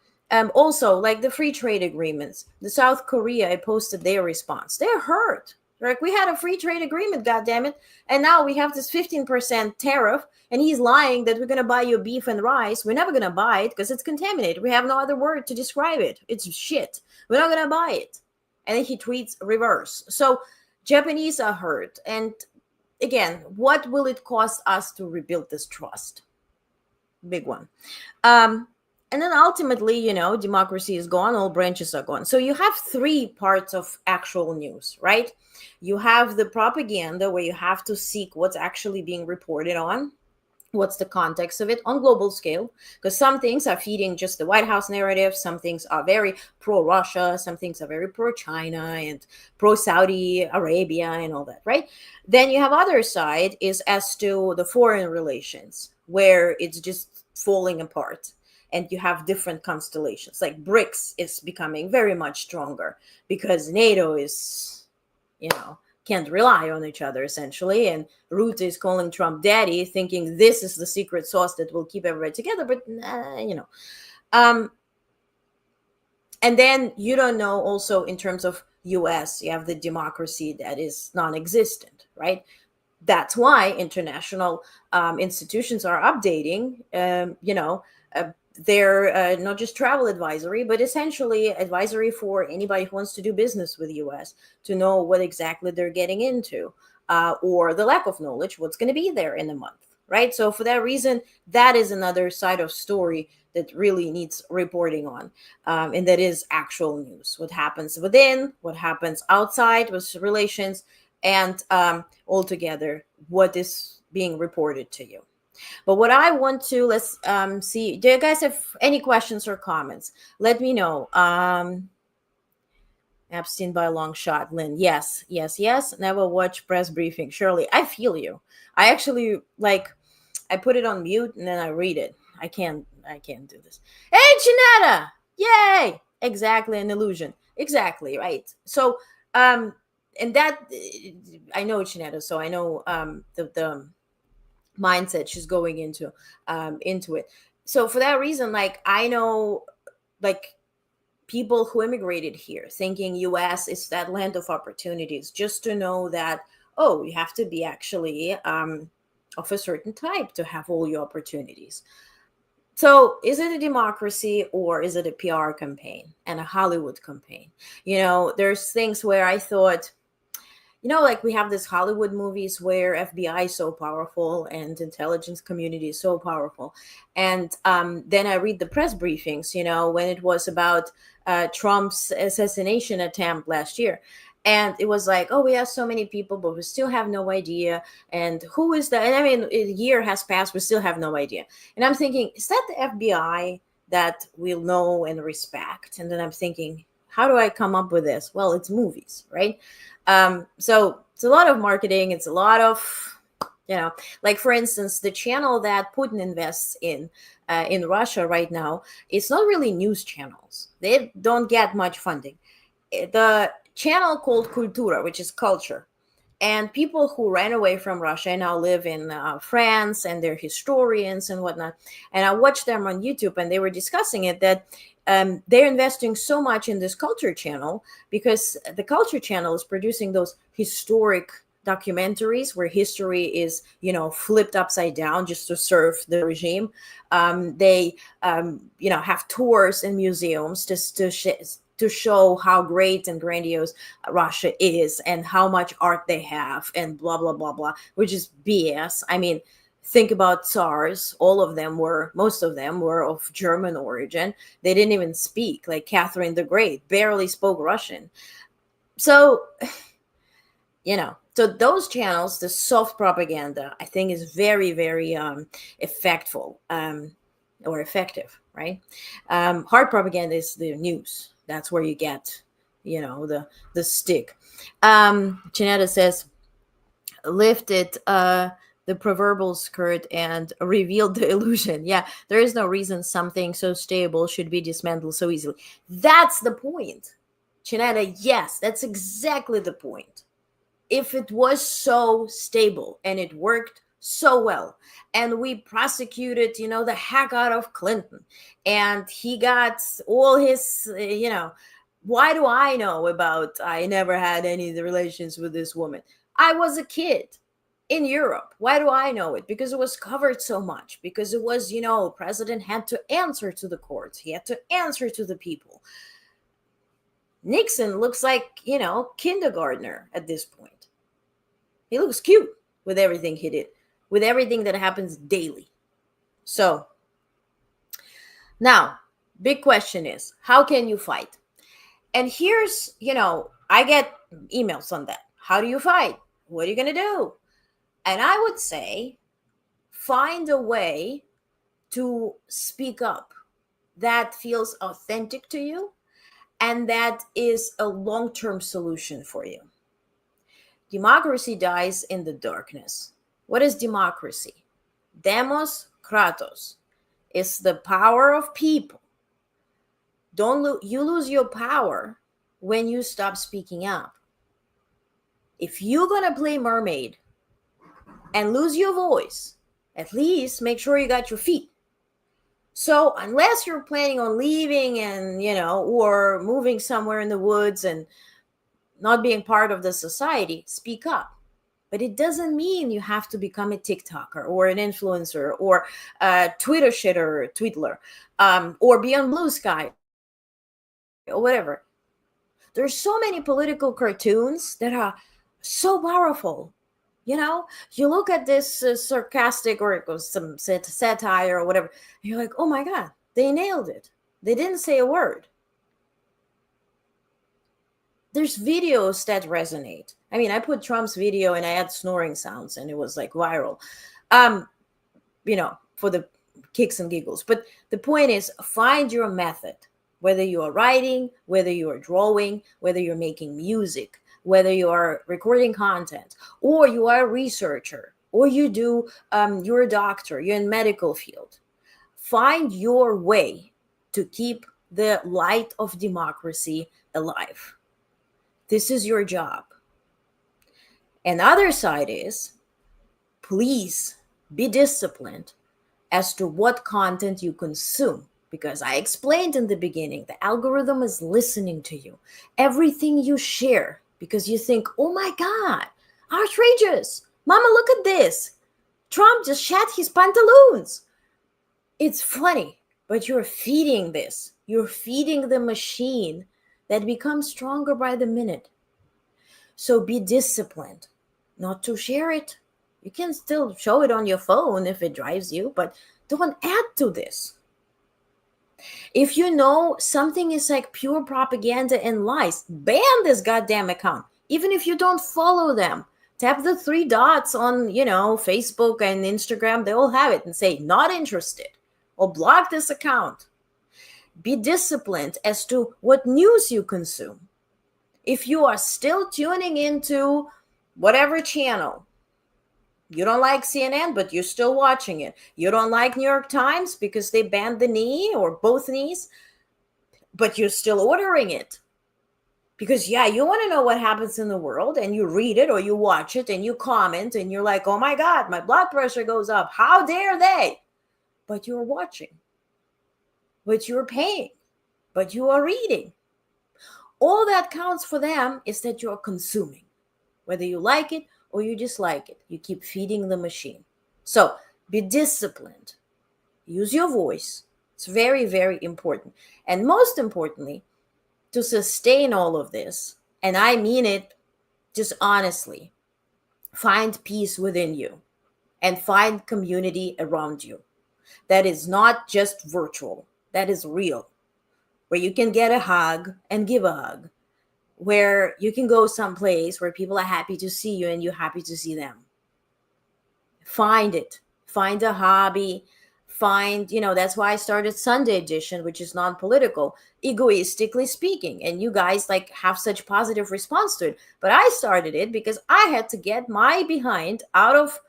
also like the free trade agreements, the South Korea, I posted their response. They're hurt. Like, we had a free trade agreement, goddammit, and now we have this 15% tariff, and he's lying that we're going to buy you beef and rice. We're never going to buy it because it's contaminated. We have no other word to describe it. It's shit. We're not going to buy it. And then he tweets reverse. So Japanese are hurt. And again, what will it cost us to rebuild this trust? Big one. And then ultimately, democracy is gone, all branches are gone. So you have 3 parts of actual news, right? You have the propaganda, where you have to seek what's actually being reported on, what's the context of it on global scale, because some things are feeding just the White House narrative, some things are very pro-Russia, some things are very pro-China and pro-Saudi Arabia and all that, right? Then you have other side is as to the foreign relations, where it's just falling apart. And you have different constellations, like BRICS is becoming very much stronger because NATO is, can't rely on each other essentially. And Rutte is calling Trump daddy, thinking this is the secret sauce that will keep everybody together. But, and then you don't know also in terms of US, you have the democracy that is non-existent, right? That's why international institutions are updating, they're not just travel advisory, but essentially advisory for anybody who wants to do business with the US to know what exactly they're getting into, or the lack of knowledge, what's going to be there in a month, right? So for that reason, that is another side of story that really needs reporting on, and that is actual news. What happens within, what happens outside with relations, and altogether, what is being reported to you. But what I want to, let's see, do you guys have any questions or comments? Let me know. Epstein by a long shot, Lynn. Yes. Never watch press briefing. Shirley, I feel you. I actually, I put it on mute and then I read it. I can't do this. Hey, Janetta! Yay! Exactly, an illusion. Exactly, right. So, and that, I know Janetta, so I know the mindset she's going into it. So for that reason, I know people who immigrated here thinking US is that land of opportunities, just to know that, oh, you have to be actually of a certain type to have all your opportunities. So is it a democracy or is it a PR campaign and a Hollywood campaign? There's things where I thought, like we have these Hollywood movies where FBI is so powerful and intelligence community is so powerful. And then I read the press briefings, when it was about Trump's assassination attempt last year. And it was like, oh, we have so many people, but we still have no idea. And who is that? And I mean, a year has passed, we still have no idea. And I'm thinking, is that the FBI that we'll know and respect? And then I'm thinking, how do I come up with this? Well, it's movies, right? So it's a lot of marketing. It's a lot of, like for instance, the channel that Putin invests in Russia right now, it's not really news channels. They don't get much funding. The channel called Kultura, which is culture, and people who ran away from Russia and now live in France, and they're historians and whatnot. And I watched them on YouTube, and they were discussing it that they're investing so much in this culture channel because the culture channel is producing those historic documentaries where history is, flipped upside down just to serve the regime. They, have tours in museums just to show how great and grandiose Russia is and how much art they have and blah, blah, blah, blah, which is BS. I mean, think about Tsars. Most of them were of German origin. They didn't even speak, like Catherine the Great barely spoke Russian. So, so those channels, the soft propaganda, I think is very, very effective, right? Hard propaganda is the news. That's where you get, the stick. Janetta says, lifted the proverbial skirt and revealed the illusion. Yeah, there is no reason something so stable should be dismantled so easily. That's the point, Janetta. Yes, that's exactly the point. If it was so stable and it worked so well, and we prosecuted, the heck out of Clinton, and he got all his, why do I know about, I never had any relations with this woman. I was a kid in Europe. Why do I know it? Because it was covered so much, because it was, president had to answer to the courts. He had to answer to the people. Nixon looks like, kindergartner at this point. He looks cute with everything he did, with everything that happens daily. So now, big question is, how can you fight? And here's, I get emails on that. How do you fight? What are you going to do? And I would say, find a way to speak up that feels authentic to you and that is a long-term solution for you. Democracy dies in the darkness. What is democracy? Demos kratos is the power of people. You lose your power when you stop speaking up. If you're gonna play mermaid and lose your voice, at least make sure you got your feet. So unless you're planning on leaving and, or moving somewhere in the woods and not being part of the society, speak up. But it doesn't mean you have to become a TikToker or an influencer or a Twitter shitter or tweetler, or be on Blue Sky or whatever. There's so many political cartoons that are so powerful. You look at this sarcastic or some satire or whatever, and you're like, oh my God, they nailed it. They didn't say a word. There's videos that resonate. I mean, I put Trump's video and I had snoring sounds and it was like viral, for the kicks and giggles. But the point is, find your method, whether you are writing, whether you are drawing, whether you're making music, whether you are recording content, or you are a researcher, or you're a doctor, you're in medical field. Find your way to keep the light of democracy alive. This is your job. And the other side is, please be disciplined as to what content you consume. Because I explained in the beginning, the algorithm is listening to you. Everything you share, because you think, oh my God, outrageous. Mama, look at this. Trump just shat his pantaloons. It's funny, but you're feeding this. You're feeding the machine that becomes stronger by the minute. So be disciplined not to share it. You can still show it on your phone if it drives you, but don't add to this. If you know something is like pure propaganda and lies, ban this goddamn account. Even if you don't follow them, tap the three dots on, Facebook and Instagram. They all have it and say, not interested, or block this account. Be disciplined as to what news you consume. If you are still tuning into whatever channel, you don't like CNN, but you're still watching it. You don't like New York Times because they banned the knee or both knees, but you're still ordering it. Because, yeah, you want to know what happens in the world, and you read it or you watch it and you comment and you're like, oh my God, my blood pressure goes up. How dare they? But you're watching, but you're paying, but you are reading. All that counts for them is that you're consuming, whether you like it or you dislike it. You keep feeding the machine. So be disciplined. Use your voice. It's very, very important. And most importantly, to sustain all of this, and I mean it just honestly, find peace within you and find community around you. That is not just virtual, that is real, where you can get a hug and give a hug, where you can go someplace where people are happy to see you and you're happy to see them. Find it. Find a hobby. That's why I started Sunday Edition, which is non-political, egoistically speaking. And you guys have such positive response to it. But I started it because I had to get my behind out of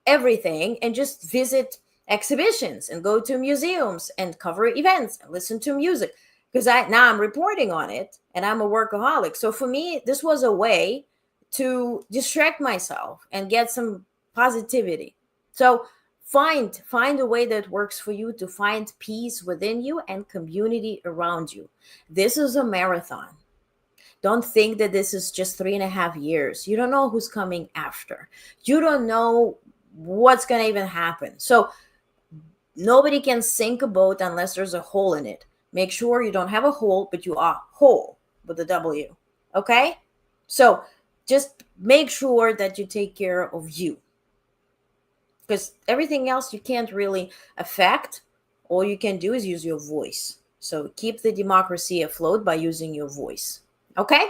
everything and just visit exhibitions and go to museums and cover events and listen to music. Because now I'm reporting on it and I'm a workaholic. So for me, this was a way to distract myself and get some positivity. So find a way that works for you to find peace within you and community around you. This is a marathon. Don't think that this is just 3.5 years. You don't know who's coming after. You don't know what's going to even happen. So nobody can sink a boat unless there's a hole in it. Make sure you don't have a hole, but you are whole with a W. Okay? So just make sure that you take care of you. Because everything else you can't really affect. All you can do is use your voice. So keep the democracy afloat by using your voice. Okay?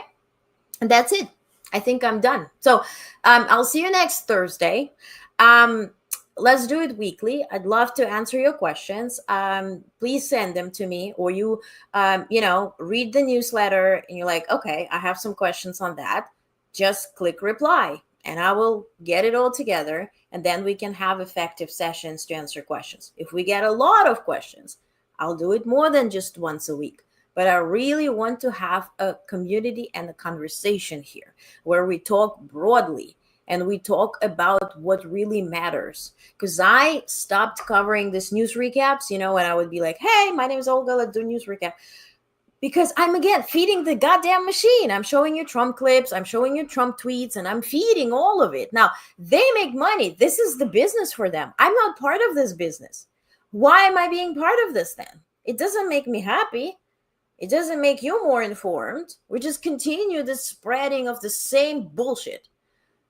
And that's it. I think I'm done. So I'll see you next Thursday. Let's do it weekly. I'd love to answer your questions. Please send them to me, or you read the newsletter and you're like, okay, I have some questions on that. Just click reply and I will get it all together. And then we can have effective sessions to answer questions. If we get a lot of questions, I'll do it more than just once a week. But I really want to have a community and a conversation here where we talk broadly and we talk about what really matters. Because I stopped covering this news recaps, when I would be like, hey, my name is Olga, let's do news recap. Because I'm, again, feeding the goddamn machine. I'm showing you Trump clips, I'm showing you Trump tweets, and I'm feeding all of it. Now, they make money. This is the business for them. I'm not part of this business. Why am I being part of this then? It doesn't make me happy. It doesn't make you more informed. We just continue the spreading of the same bullshit.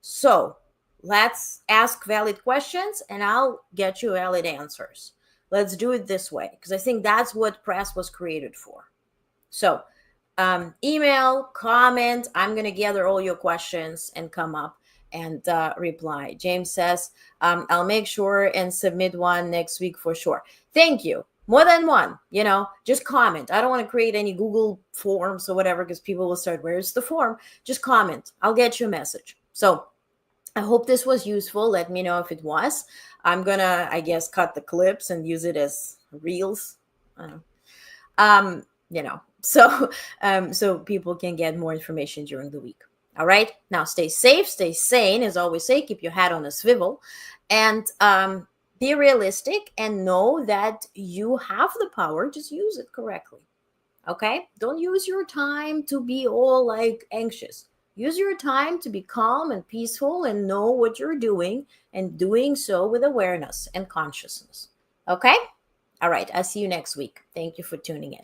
So let's ask valid questions and I'll get you valid answers. Let's do it this way because I think that's what press was created for. So email, comment. I'm going to gather all your questions and come up and reply. James says, I'll make sure and submit one next week for sure. Thank you. More than one, just comment. I don't want to create any Google forms or whatever because people will start, where's the form? Just comment. I'll get you a message. So I hope this was useful. Let me know if it was. I'm going to, I guess, cut the clips and use it as reels. So people can get more information during the week. All right. Now stay safe, stay sane. As I always say, keep your head on a swivel and be realistic and know that you have the power. Just use it correctly. Okay. Don't use your time to be all anxious. Use your time to be calm and peaceful and know what you're doing, and doing so with awareness and consciousness. Okay? All right. I'll see you next week. Thank you for tuning in.